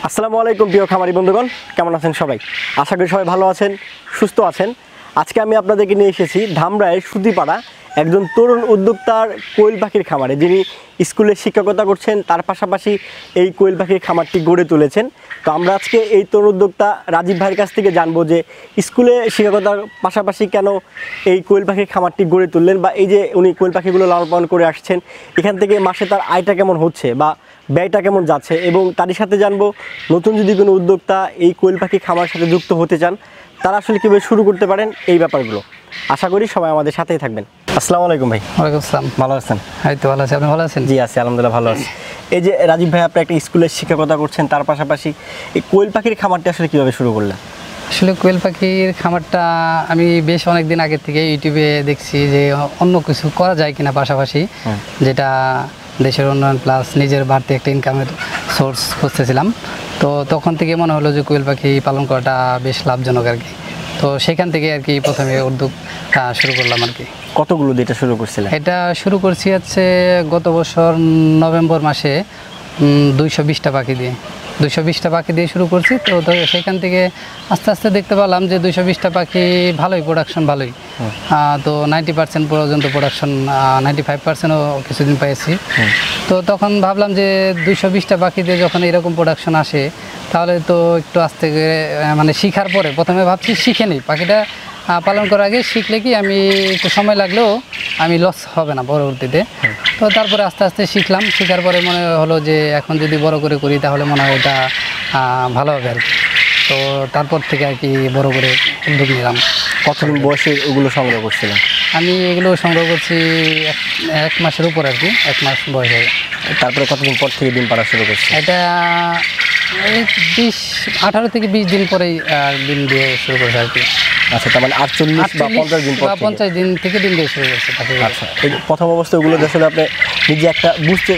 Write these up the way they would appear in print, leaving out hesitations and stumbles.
আসসালামু আলাইকুম প্রিয় খামারি বন্ধুগণ, কেমন আছেন সবাই? আশা করি সবাই ভালো আছেন, সুস্থ আছেন। আজকে আমি আপনাদেরকে নিয়ে এসেছি ধামরাইয়ের সুতিপাড়া একজন তরুণ উদ্যোক্তার কোয়েল পাখির খামারে, যিনি স্কুলে শিক্ষকতা করছেন, তার পাশাপাশি এই কোয়েল পাখির খামারটি গড়ে তুলেছেন। তো আমরা আজকে এই তরুণ উদ্যোক্তা রাজীব ভাইয়ের কাছ থেকে জানবো যে স্কুলে শিক্ষকতার পাশাপাশি কেন এই কোয়েল পাখির খামারটি গড়ে তুললেন, বা এই যে উনি কোয়েল পাখিগুলো লালন পালন করে আসছেন, এখান থেকে মাসে তার আয়টা কেমন হচ্ছে বা ব্যয়টা কেমন যাচ্ছে, এবং তারই সাথে জানবো নতুন যদি কোনো উদ্যোক্তা এই কোয়েল পাখি খামার সাথে যুক্ত হতে চান তারা আসলে কীভাবে শুরু করতে পারেন এই ব্যাপারগুলো। আশা করি সবাই আমাদের সাথেই থাকবেন। আসসালামু আলাইকুম ভাই। ওয়ালাইকুম আসসালাম। ভালো আছেন? এই তো ভালো আছি, আপনি ভালো আছেন? জি আছি, আলহামদুলিল্লাহ ভালো আছি। এই যে রাজীব ভাই, আপনি একটা স্কুলের শিক্ষকতা করছেন, তার পাশাপাশি এই কোয়েল পাখির খামারটি আসলে কীভাবে শুরু করলেন? আসলে কোয়েল পাখির খামারটা আমি বেশ অনেক দিন আগে থেকে ইউটিউবে দেখছি যে অন্য কিছু করা যায় কিনা পাশাপাশি, যেটা দেশের উন্নয়ন প্লাস নিজের বাড়তি একটা ইনকামের সোর্স খুঁজতেছিলাম। তো তখন থেকে মনে হলো যে কোয়েল পাখি পালন করাটা বেশ লাভজনক আর কি। তো সেখান থেকে আর কি প্রথমে উদ্যোগটা শুরু করলাম আর কি। কতগুলো দিয়ে এটা শুরু করছিলেন? এটা শুরু করছি হচ্ছে গত বছর নভেম্বর মাসে 220টা পাখি দিয়ে শুরু করছি। তো সেখান থেকে আস্তে আস্তে দেখতে পেলাম যে 220টা পাখি ভালোই প্রোডাকশন, ভালোই। তো 90% পর্যন্ত প্রোডাকশন, 95%ও কিছুদিন পেয়েছি। তো তখন ভাবলাম যে 220টা পাখি দিয়ে যখন এরকম প্রোডাকশন আসে তাহলে তো একটু আস্তে করে মানে শিখার পরে, প্রথমে ভাবছি শিখে নিই, পাখিটা পালন করার আগে শিখলে কি আমি একটু সময় লাগলেও আমি লস হবে না পরবর্তীতে। তো তারপরে আস্তে আস্তে শিখলাম, শেখার পরে মনে হলো যে এখন যদি বড় করে করি তাহলে মনে হয় এটা ভালো হবে আর কি। তো তারপর থেকে আর কি বড় করে উদ্যোগ নিলাম। কতদিন বয়সে ওগুলো সংগ্রহ করছিলেন? আমি এগুলো সংগ্রহ করছি এক মাসের উপর আর কি, 1 মাস বয়সে। তারপরে কতদিন পর থেকে ডিম পাড়া শুরু করছে? এটা 18 থেকে 20 দিন পরেই ডিম দিয়ে শুরু করছে আর কি। আচ্ছা, তার মানে 48 বা 50 দিন পর, 50 দিন থেকে ডিম দিয়ে শুরু করছে পাখি। আচ্ছা, এই প্রথম অবস্থায় ওগুলো আসলে আপনি নিজে একটা বুঝতে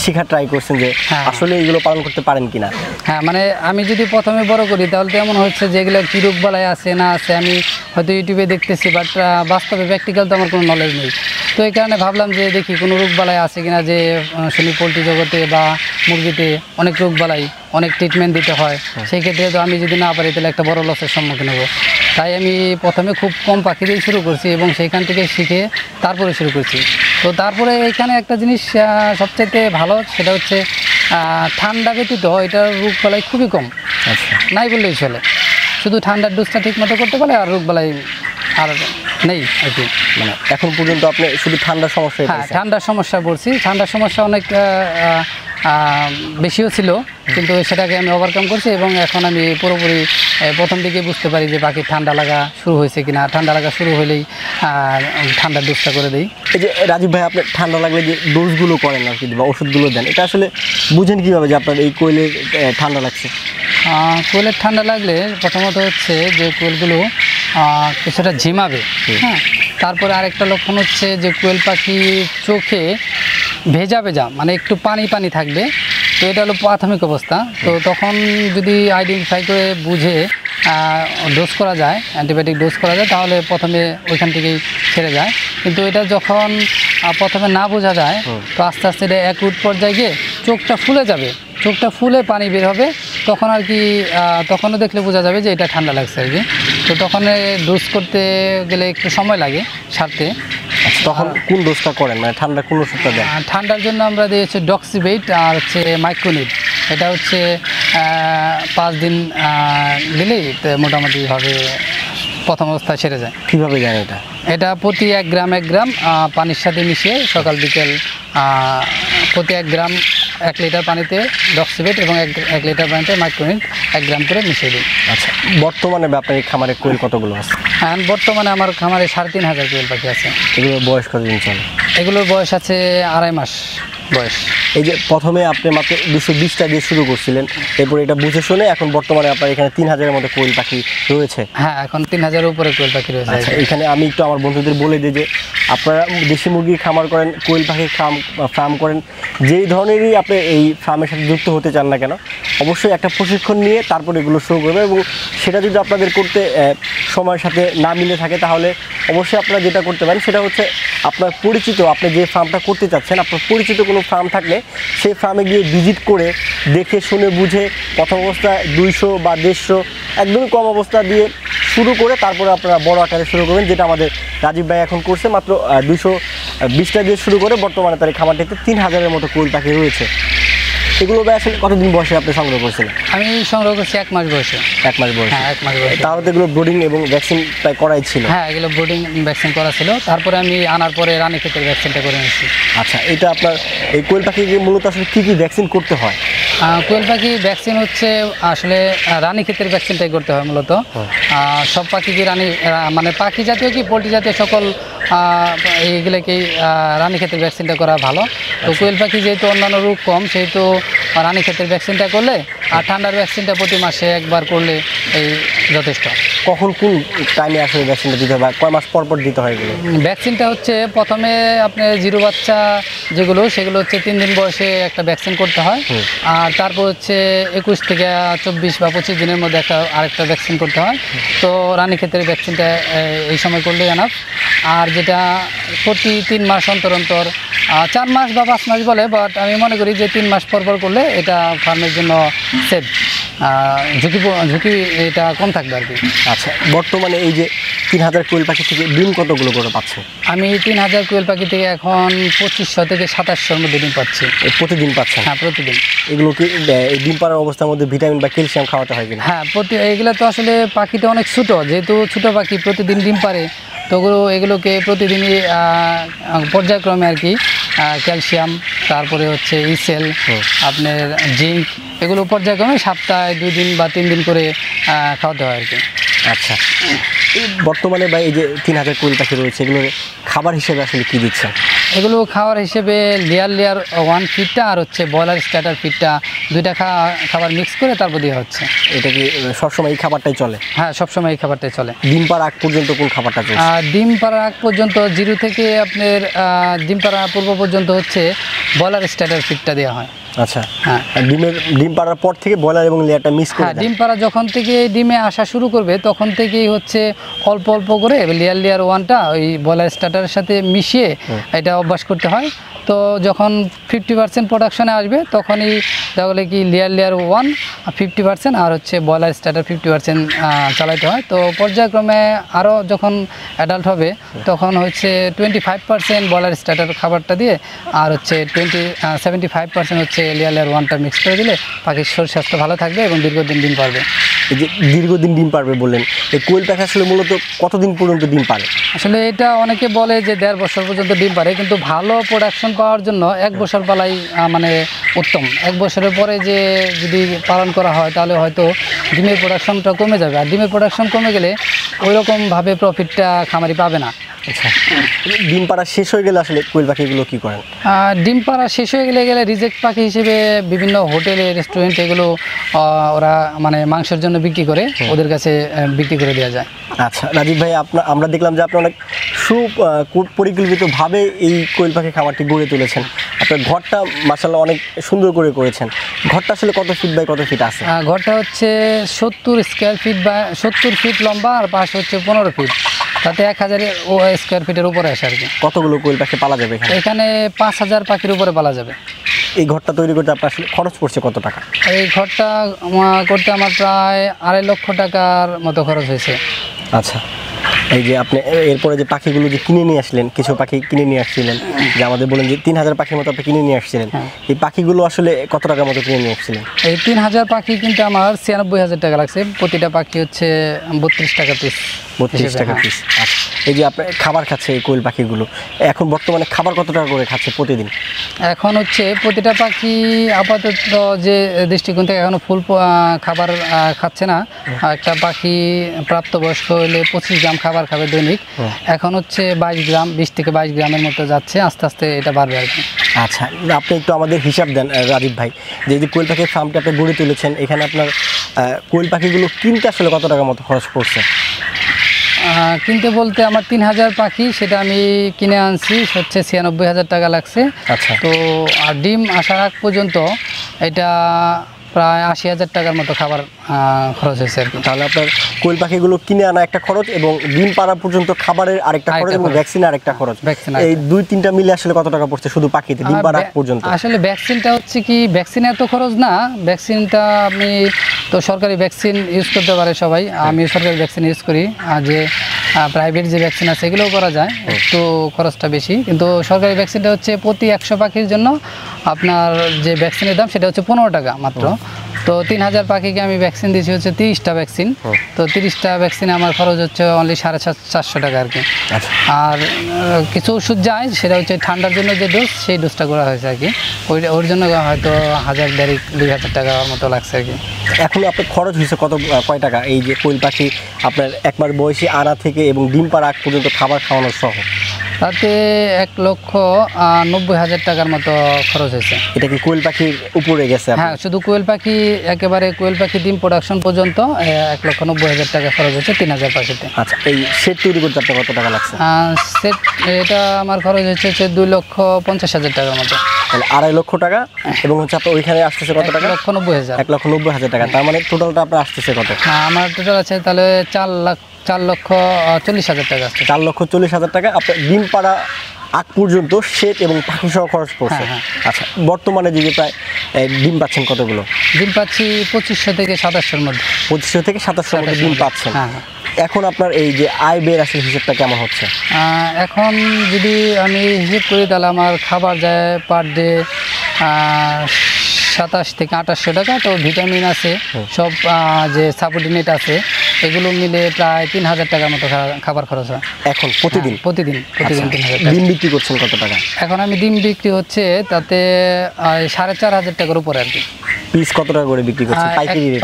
শেখা ট্রাই করছেন যে আসলে এগুলো পালন করতে পারেন কিনা? হ্যাঁ, মানে আমি যদি প্রথমে বড় করি তাহলে তো এমন হচ্ছে যে এগুলো কী রোগ বালাই আছে না আছে আমি হয়তো ইউটিউবে দেখতেছি, বাট বাস্তবে প্র্যাকটিক্যাল তো আমার কোনো নলেজ নেই। তো এই কারণে ভাবলাম যে দেখি কোনো রোগ বালাই আছে কিনা, যে শুনি পোলট্রি জগতে বা মুরগিতে অনেক রোগ বালাই, অনেক ট্রিটমেন্ট দিতে হয়। সেই ক্ষেত্রে তো আমি যদি না পারি তাহলে একটা বড় লসের সম্মুখীন হবো। তাই আমি প্রথমে খুব কম পাখি দিয়ে শুরু করছি এবং সেইখান থেকে শিখে তারপরে শুরু করছি। তো তারপরে এখানে একটা জিনিস সবচাইতে ভালো, সেটা হচ্ছে ঠান্ডা ব্যতীত এটার রোগ বালাই খুবই কম। আচ্ছা, নাই বললেই চলে, শুধু ঠান্ডার ডোজটা ঠিক মতো করতে পারে আর রোগ বালাই আর নেই আর কি। মানে এখন পর্যন্ত আপনি শুধু ঠান্ডার সমস্যা? হ্যাঁ, ঠান্ডার সমস্যা পড়ছি, ঠান্ডার সমস্যা অনেক বেশিও ছিল, কিন্তু সেটাকে আমি ওভারকাম করছি এবং এখন আমি পুরোপুরি প্রথম দিকে বুঝতে পারি যে পাখির ঠান্ডা লাগা শুরু হয়েছে কিনা। ঠান্ডা লাগা শুরু হলেই ঠান্ডার ডোজটা করে দিই। এই যে রাজীব ভাই, আপনি ঠান্ডা লাগলে যে ডোজগুলো করেন আর কি, বা ওষুধগুলো দেন, এটা আসলে বুঝেন কীভাবে যে আপনার এই কোয়েলের ঠান্ডা লাগছে? কোয়েলের ঠান্ডা লাগলে প্রথমত হচ্ছে যে কোয়েলগুলো কিছুটা ঝিমাবে। হ্যাঁ, তারপরে আরেকটা লক্ষণ হচ্ছে যে কোয়েল পাখি চোখে ভেজা ভেজা, মানে একটু পানি পানি থাকবে। তো এটা হলো প্রাথমিক অবস্থা। তো তখন যদি আইডেন্টিফাই করে বুঝে ডোজ করা যায়, অ্যান্টিবায়োটিক ডোজ করা যায়, তাহলে প্রথমে ওইখান থেকেই ছেড়ে যায়। কিন্তু এটা যখন প্রথমে না বোঝা যায়, তো আস্তে আস্তে এটা অ্যাকুট পর্যায়ে গিয়ে চোখটা ফুলে যাবে, চোখটা ফুলে পানি বের হবে, তখন আর কি তখনও দেখলে বোঝা যাবে যে এটা ঠান্ডা লাগছে আর কি। তো তখন ডোজ করতে গেলে একটু সময় লাগে সারতে। তখন কোন ডোজটা করেন, মানে ঠান্ডা কোন ওষুধটা দেন? ঠান্ডার জন্য আমরা দিই হচ্ছে ডক্সিবেট আর হচ্ছে মাইক্রোনিট। এটা হচ্ছে 5 দিন দিলেই মোটামুটিভাবে প্রথম অবস্থায় সেরে যায়। কীভাবে জানেন এটা? এটা প্রতি 1 গ্রাম পানির সাথে মিশিয়ে সকাল বিকেল প্রতি 1 গ্রাম 1 লিটার পানিতে ডক্সিবেট এবং 1 লিটার পানিতে মাইক্রোনিট 1 গ্রাম করে মিশিয়ে দিই। আচ্ছা, বর্তমানে আপনার এই খামারে কোয়েল কতগুলো আছে? হ্যাঁ, বর্তমানে আমার খামারে 3,500 কোয়েল পাখি আছে। এগুলোর বয়স কতদিন চলে? এগুলোর বয়স আছে 2.5 মাস বয়স। এই যে প্রথমে আপনি মাত্র 220টা দিয়ে শুরু করছিলেন, এরপর এটা বুঝে শুনে এখন বর্তমানে আপনার এখানে 3000-এর মতো কোয়েল পাখি রয়েছে। হ্যাঁ, এখন 3000-এর উপরে কোয়েল পাখি রয়েছে। আচ্ছা, এখানে আমি একটু আমার বন্ধুদের বলে দিই যে আপনারা দেশি মুরগির খামার করেন, কোয়েল পাখির ফার্ম করেন, যেই ধরনেরই আপনি এই ফার্মের সাথে যুক্ত হতে চান না কেন, অবশ্যই একটা প্রশিক্ষণ নিয়ে তারপর এগুলো শুরু করবে। এবং সেটা যদি আপনাদের করতে সময়ের সাথে না মিলে থাকে তাহলে অবশ্যই আপনারা যেটা করতে পারেন সেটা হচ্ছে আপনার পরিচিত, আপনি যে ফার্মটা করতে চাচ্ছেন, আপনার পরিচিত কোনো ফার্ম থাকলে সেই ফার্মে গিয়ে ভিজিট করে দেখে শুনে বুঝে প্রথম অবস্থায় 200 বা 150 একদমই কম অবস্থা দিয়ে শুরু করে তারপরে আপনারা বড় আকারে শুরু করবেন, যেটা আমাদের রাজীব ভাই এখন করছে। মাত্র 220টা দিয়ে শুরু করে বর্তমানে তার এই খামারটিতে 3000-এর মতো কোয়েল পাখি রয়েছে। এগুলো ভাই আসলে কতদিন বয়সে আপনি সংগ্রহ করছিলেন? আমি সংগ্রহ করছি 1 মাস বয়সে। 1 মাস বয়সে? হ্যাঁ, 1 মাস বয়সে। তাহলে তো এগুলো ব্রোডিং এবং ভ্যাকসিন প্রায় করাই ছিল? হ্যাঁ, এগুলো ব্রোডিং ভ্যাকসিন করা ছিল, তারপরে আমি আনার পরে রানীক্ষেতের ভ্যাকসিনটা করে নিয়েছি। আচ্ছা, এটা আপনার এই কোয়েল পাখিকে মূলত আসলে কী কী ভ্যাকসিন করতে হয়? কোয়েল পাখি ভ্যাকসিন হচ্ছে আসলে রানীক্ষেতের ভ্যাকসিনটাই করতে হয় মূলত। সব পাখি কি মানে পাখি জাতীয় কি পোলট্রি জাতীয় সকল এইগুলোকেই রানীক্ষেতের ভ্যাকসিনটা করা ভালো। তো কোয়েল পাখি যেহেতু অন্যান্য রোগ কম, সেহেতু রানীক্ষেতের ভ্যাকসিনটা করলে আর ঠান্ডার ভ্যাকসিনটা প্রতি মাসে একবার করলে এই যথেষ্ট। কখন কোন টাইমে আসলে ভ্যাকসিনটা দিতে হবে, কয় মাস পর পর দিতে হয় এগুলো? ভ্যাকসিনটা হচ্ছে প্রথমে আপনার জিরো বাচ্চা যেগুলো, সেগুলো হচ্ছে 3 দিন বয়সে একটা ভ্যাকসিন করতে হয়। আর তারপর হচ্ছে 21 থেকে 24 বা 25 দিনের মধ্যে আরেকটা ভ্যাকসিন করতে হয়। তো রানীক্ষেতের ভ্যাকসিনটা এই সময় করলেই এনাফ। আর যেটা প্রতি 3 মাস অন্তর অন্তর 4 মাস বা 5 মাস বলে, বাট আমি মনে করি যে 3 মাস পর পর করলে এটা ফার্মের জন্য সেফ, ঝুঁকি এটা কম থাকবে আর কি। আচ্ছা, বর্তমানে এই যে 3000 কোয়েল পাখি থেকে ডিম কতগুলো করে পাচ্ছে? আমি 3000 কোয়েল পাখি থেকে এখন 2500 থেকে 2700-এর মধ্যে ডিম পাচ্ছি। প্রতিদিন পাচ্ছেন? হ্যাঁ, প্রতিদিন। এগুলো কি এই ডিম পাড়ার অবস্থার মধ্যে ভিটামিন বা ক্যালসিয়াম খাওয়াতে হয় কিনা? হ্যাঁ, এগুলো তো আসলে পাখিটা অনেক ছোটো, যেহেতু ছোটো পাখি প্রতিদিন ডিম পারে, তো এগুলোকে প্রতিদিনই পর্যায়ক্রমে আর কি ক্যালসিয়াম, তারপরে হচ্ছে ইসেল, আপনার জিঙ্ক, এগুলো পর্যায়ক্রমে সপ্তাহে 2 দিন বা 3 দিন করে খাওয়াতে হয় আর কি। আচ্ছা, বর্তমানে ভাই এই যে 3000 কোয়েল পাখি রয়েছে, এগুলোর খাবার হিসেবে আসলে কী দিচ্ছেন? এগুলো খাবার হিসেবে লেয়ার 1 ফিডটা আর হচ্ছে ব্রয়লার স্টার্টার ফিডটা, 2টা খাবার মিক্স করে তারপর দেওয়া হচ্ছে। এটা কি সবসময় এই খাবারটাই চলে? হ্যাঁ, সবসময় এই খাবারটাই চলে। ডিম পাড়ার আগ পর্যন্ত কোন খাবারটা চলে? ডিম পাড়ার আগ পর্যন্ত 0 থেকে আপনার ডিম পাড়া পূর্ব পর্যন্ত হচ্ছে ব্রয়লার স্টার্টার ফিডটা দেওয়া হয়। আচ্ছা, হ্যাঁ। ডিম পাড়ার পর থেকে ব্রয়লার এবং লেয়ারটা মিক্স করে? হ্যাঁ, ডিম পাড়া যখন থেকে ডিমে আসা শুরু করবে তখন থেকেই হচ্ছে অল্প অল্প করে লেয়ার 1টা ওই ব্রয়লার স্টার্টারের সাথে মিশিয়ে এটা অভ্যাস করতে হয়। তো যখন 50% প্রোডাকশনে আসবে তখনই তাহলে কি লেয়ার 1 50% আর হচ্ছে ব্রয়লার স্টার্টার 50% চালাইতে হয়। তো পর্যায়ক্রমে আরও যখন অ্যাডাল্ট হবে তখন হচ্ছে 25% ব্রয়লার স্টার্টার খাবারটা দিয়ে আর হচ্ছে 75% হচ্ছে লেয়ার 1টা মিক্স করে দিলে পাখির শরীর স্বাস্থ্য ভালো থাকবে এবং দীর্ঘদিন ডিম পারবে। এই যে দীর্ঘদিন ডিম পারবে বললেন, এই কোয়েল পাখি আসলে মূলত কতদিন পর্যন্ত ডিম পারে? আসলে এটা অনেকে বলে যে 1.5 বছর পর্যন্ত ডিম পারে, কিন্তু ভালো প্রোডাকশন পাওয়ার জন্য 1 বছর পালাই মানে উত্তম। 1 বছরের পরে যে যদি পালন করা হয় তাহলে হয়তো ডিমের প্রোডাকশনটা কমে যাবে, আর ডিমের প্রোডাকশন কমে গেলে ওইরকমভাবে প্রফিটটা খামারি পাবে না। আচ্ছা, ডিম পাড়া শেষ হয়ে গেলে আসলে কোয়েল পাখিগুলো কী করেন? ডিম পাড়া শেষ হয়ে গেলে রিজেক্ট পাখি হিসেবে বিভিন্ন হোটেলে, রেস্টুরেন্ট এগুলো ওরা মানে মাংসের জন্য বিক্রি করে, ওদের কাছে বিক্রি করে দেওয়া যায়। আচ্ছা রাজীব ভাই, আমরা দেখলাম যে আপনি অনেক সুপরিকল্পিতভাবে এই কোয়েল পাখি খামারটি গড়ে তুলেছেন। আপনার ঘরটা মাশাআল্লাহ অনেক সুন্দর করে করেছেন। ঘরটা আসলে কত ফিট বাই কত ফিট আছে? ঘরটা হচ্ছে 70 স্কোয়ার ফিট বা 70 ফিট লম্বা, আর পাশে হচ্ছে 15 ফিট, তাতে 1000 স্কোয়ার ফিটের উপরে আসে আর কি। কতগুলো কোয়েল পাখি পালা যাবে এখানে? এখানে 5000 পাখির উপরে পালা যাবে। এই ঘরটা তৈরি করতে আপনার আসলে খরচ পড়ছে কত টাকা? এই ঘরটা করতে আমার প্রায় 2.5 লক্ষ টাকার মতো খরচ হয়েছে। আচ্ছা, এই যে আপনি এরপরে যে পাখিগুলো যে কিনে নিয়ে আসলেন, কিছু পাখি কিনে নিয়ে আসছিলেন, যে আমাদের বলেন যে 3000 পাখির মতো আপনি কিনে নিয়ে আসছিলেন, এই পাখিগুলো আসলে কত টাকার মতো কিনে নিয়ে আসছিলেন? এই 3000 পাখি কিন্তু আমার 96,000 টাকা লাগছে। প্রতিটা পাখি হচ্ছে 32 টাকা পিস। 32 টাকা পিস। আচ্ছা, এই যে আপনি খাবার খাচ্ছে এই কোয়েল পাখিগুলো, এখন বর্তমানে খাবার কত টাকা করে খাচ্ছে প্রতিদিন? এখন হচ্ছে প্রতিটা পাখি আপাতত যে দৃষ্টিকোণ থেকে এখনো ফুল খাবার খাচ্ছে না। একটা পাখি প্রাপ্তবয়স্ক হলে 25 গ্রাম খাবার খাবে দৈনিক, এখন হচ্ছে 22 গ্রাম, 20 থেকে 22 গ্রামের মতো যাচ্ছে, আস্তে আস্তে এটা বাড়বে আর কি। আচ্ছা, আপনি একটু আমাদের হিসাব দেন রাজীব ভাই, যে কোয়েল পাখির ফার্মটা আপনি গড়ে তুলেছেন, এখানে আপনার কোয়েল পাখিগুলো কিনতে আসলে কত টাকা মতো খরচ পড়ছে? কিনতে বলতে আমার 3000 পাখি, সেটা আমি কিনে আনছি হচ্ছে 96,000 টাকা লাগছে। আচ্ছা, তো আর ডিম আসার আগ পর্যন্ত এটা প্রায় 80,000 টাকার মতো খাবার খরচ হয়েছে আর কি। তাহলে আপনার কোয়েল পাখিগুলো কিনে আনা একটা খরচ এবং ডিম পাড়া পর্যন্ত খাবারের আরেকটা খরচ এবং ভ্যাকসিনের আরেকটা খরচ, এই 2-3টা মিলে আসলে কত টাকা পড়ছে শুধু পাখিতে ডিম পাড়া পর্যন্ত? আসলে ভ্যাকসিনটা হচ্ছে কি, ভ্যাকসিন এত খরচ না। ভ্যাকসিনটা আপনি তো সরকারি ভ্যাকসিন ইউজ করতে পারে সবাই, আমি সরকারি ভ্যাকসিন ইউজ করি। আর যে প্রাইভেট যে ভ্যাকসিন আছে এগুলোও করা যায়, একটু খরচটা বেশি। কিন্তু সরকারি ভ্যাকসিনটা হচ্ছে প্রতি 100 পাখির জন্য আপনার যে ভ্যাকসিনের দাম সেটা হচ্ছে 15 টাকা মাত্র। তো 3000 পাখিকে আমি ভ্যাকসিন দিয়েছি হচ্ছে 30টা ভ্যাকসিন। তো 30টা ভ্যাকসিনে আমার খরচ হচ্ছে অনলি 450 টাকা আর কি। আর কিছু ওষুধ যায়, সেটা হচ্ছে ঠান্ডার জন্য যে ডোজ, সেই ডোজটা করা হয়েছে আর কি। ওর জন্য হয়তো 1000-2000 টাকা মতো লাগছে আর কি। এখন আপনার খরচ হয়েছে কয় টাকা এই যে কোয়েল পাখি আপনার একবার বয়সী আনা থেকে এবং ডিম পাড়া আগ পর্যন্ত খাবার খাওয়ানোর সহ? তাতে 1,90,000 টাকার মতো খরচ হয়েছে। এটা কি কোয়েল পাখির উপরে গেছে? হ্যাঁ, শুধু কোয়েল পাখি, একেবারে কোয়েল পাখি ডিম প্রোডাকশন পর্যন্ত 1,90,000 টাকা খরচ হচ্ছে 3000 পাখিতে। আচ্ছা, এই সেট তৈরি করতে আপনার কত টাকা লাগছে? সেট এটা আমার খরচ হচ্ছে 2,50,000 টাকার মতো। তাহলে 2.5 লক্ষ টাকা। এবং হচ্ছে আপনার ওইখানে আসতেছে কত টাকা? 1,90,000। 1,90,000 টাকা। তার মানে টোটালটা আপনার আসতেছে কত? আমার টোটাল আছে তাহলে 4,40,000 টাকা আসছে। 4,40,000 টাকা আপনার ডিম পাড়া আগ পর্যন্ত সেট এবং পাখি সহ খরচ পড়ছে। আচ্ছা, বর্তমানে যে প্রায় ডিম পাচ্ছেন কতগুলো? ডিম পাচ্ছি 2500 থেকে 2700-এর মধ্যে। 2500 থেকে 2700-এর মধ্যে ডিম পাচ্ছেন। এখন আপনার এই যে আয় ব্যয়ের আসলে হিসেবটা কেমন হচ্ছে? এখন যদি আমি হিসেব করি তাহলে আমার খাবার যায় পার ডে 27 থেকে 2800 টাকা। তো ভিটামিন আছে, সব যে সাপোর্টিনেট আছে, এগুলো মিলে প্রায় 3000 টাকার মতো খাবার খরচ হয় এখন প্রতিদিন। প্রতিদিন 3000 টাকা। ডিম বিক্রি করছেন কত টাকা? এখন আমি ডিম বিক্রি হচ্ছে তাতে 4,500 টাকার উপরে আর কি। পিস কত টাকা করে বিক্রি করছেন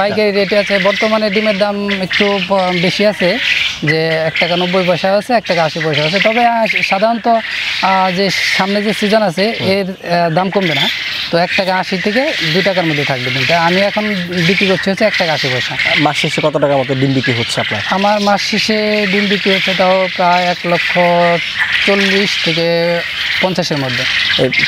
পাইকারি রেটে আছে? বর্তমানে ডিমের দাম একটু বেশি আছে, যে 1.90 টাকা আছে, 1.80 টাকা আছে। তবে সাধারণত যে সামনে যে সিজন আছে এর দাম কমবে না। তো 1.80 থেকে 2 টাকার মধ্যে থাকবে ডিমটা। আমি এখন বিক্রি করছি হচ্ছে 1.80 টাকা। মাস শেষে কত টাকার মতো ডিম বিক্রি হচ্ছে আপনার? আমার মাস শেষে ডিম বিক্রি হচ্ছে তাও প্রায় 1,40,000 থেকে 50-এর মধ্যে।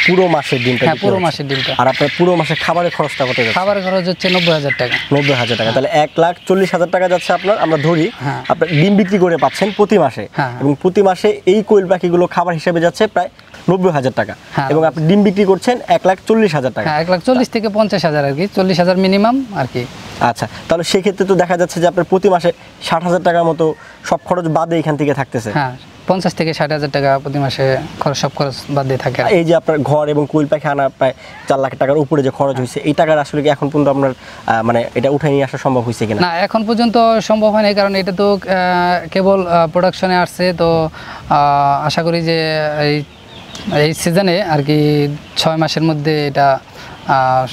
পুরো মাসের ডিমটা? হ্যাঁ, পুরো মাসের ডিমটা। আর আপনার পুরো মাসের খাবারের খরচটা কত যাচ্ছে? খাবারের খরচ হচ্ছে 90,000 টাকা। 90,000 টাকা। তাহলে 1,40,000 টাকা যাচ্ছে আপনার, আমরা ধরি আপনার ডিম বিক্রি করে পাচ্ছেন প্রতি মাসে। এবং প্রতি মাসে এই কোয়েল পাখিগুলো খাবার হিসেবে যাচ্ছে প্রায় 90,000 টাকা। এবং আপনি ডিম বিক্রি করছেন 1,40,000 টাকা। 1,40,000 থেকে 50,000 আর কি, 40,000 মিনিমাম আর কি। আচ্ছা, তাহলে সেক্ষেত্রে তো দেখা যাচ্ছে যে আপনার প্রতি মাসে 60,000 টাকার মতো সব খরচ বাদে এখান থেকে থাকতেছে। হ্যাঁ, 50 থেকে 60,000 টাকা প্রতি মাসে সব খরচ বাদ দিয়ে থাকে। এই যে আপনার ঘর এবং কোয়েল পাখি আনা প্রায় 4 লাখ টাকার উপরে যে খরচ হয়েছে, এই টাকার আসলে কি এখন পর্যন্ত আপনার মানে এটা উঠে নিয়ে আসা সম্ভব হয়েছে কিনা? না, এখন পর্যন্ত সম্ভব হয়নি, কারণ এটা তো কেবল প্রোডাকশনে আসছে। তো আশা করি যে এই সিজনে আর কি 6 মাসের মধ্যে এটা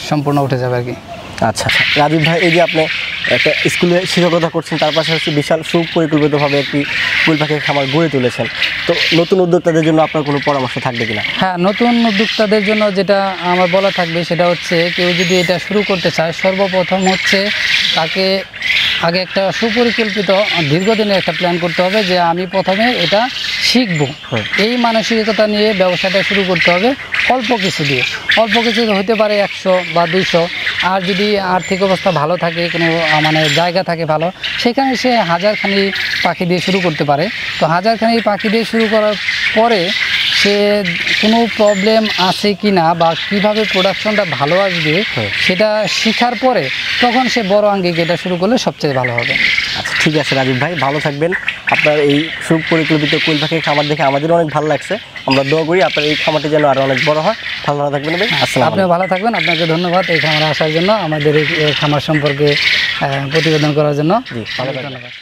সম্পূর্ণ উঠে যাবে আর কি। আচ্ছা, রাজীব ভাই, এই যে আপনি একটা স্কুলে শিক্ষকতা করছেন, তার পাশাপাশি বিশাল সুপরিকল্পিতভাবে একটি কোয়েল পাখির খামার গড়ে তুলেছেন, তো নতুন উদ্যোক্তাদের জন্য আপনার কোনো পরামর্শ থাকবে কিনা? হ্যাঁ, নতুন উদ্যোক্তাদের জন্য যেটা আমার বলা থাকবে সেটা হচ্ছে, কেউ যদি এটা শুরু করতে চায়, সর্বপ্রথম হচ্ছে তাকে আগে একটা সুপরিকল্পিত দীর্ঘদিনের একটা প্ল্যান করতে হবে, যে আমি প্রথমে এটা শিখবো। এই মানসিকতা নিয়ে ব্যবসাটা শুরু করতে হবে, অল্প কিছু দিয়ে। অল্প কিছু হতে পারে 100 বা 200। আর যদি আর্থিক অবস্থা ভালো থাকে, কোনো মানে জায়গা থাকে ভালো, সেখানে সে 1000খানি পাখি দিয়ে শুরু করতে পারে। তো 1000খানি পাখি দিয়ে শুরু করার পরে সে কোনো প্রবলেম আছে কি না বা কীভাবে প্রোডাকশনটা ভালো আসবে সেটা শেখার পরে তখন সে বড় আঙ্গিকে এটা শুরু করলে সবচেয়ে ভালো হবে। আচ্ছা, ঠিক আছে রাজীব ভাই, ভালো থাকবেন। আপনার এই সুপরিকল্পিত কোয়েল পাখির খামার দেখে আমাদেরও অনেক ভালো লাগছে। আমরা দোয়া করি আপনার এই খামারটি যেন আরও অনেক বড় হয়। ভালো থাকবেন ভাই। আসসালাম। আপনিও ভালো থাকবেন। আপনাকে ধন্যবাদ এই খামারে আসার জন্য, আমাদের এই খামার সম্পর্কে প্রতিবেদন করার জন্য। জি, ভালো, ধন্যবাদ।